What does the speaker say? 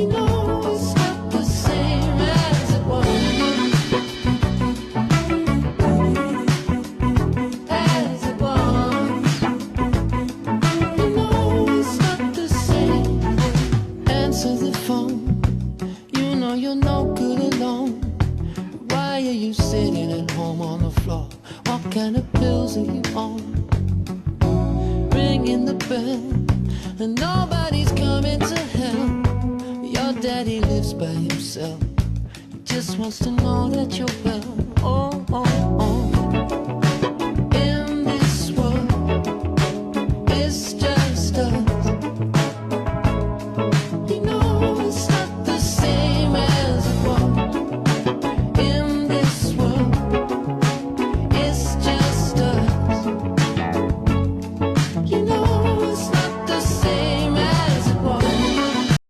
You know it's not the same as it was. As it was. You know it's not the same. Answer the phone. You know you're no good alone. Why are you sitting at home on the floor? What kind of pills are you on? Ringing the bell, and nobody's coming to help. Your daddy lives by himself. He just wants to know that you're well. Oh, oh, oh.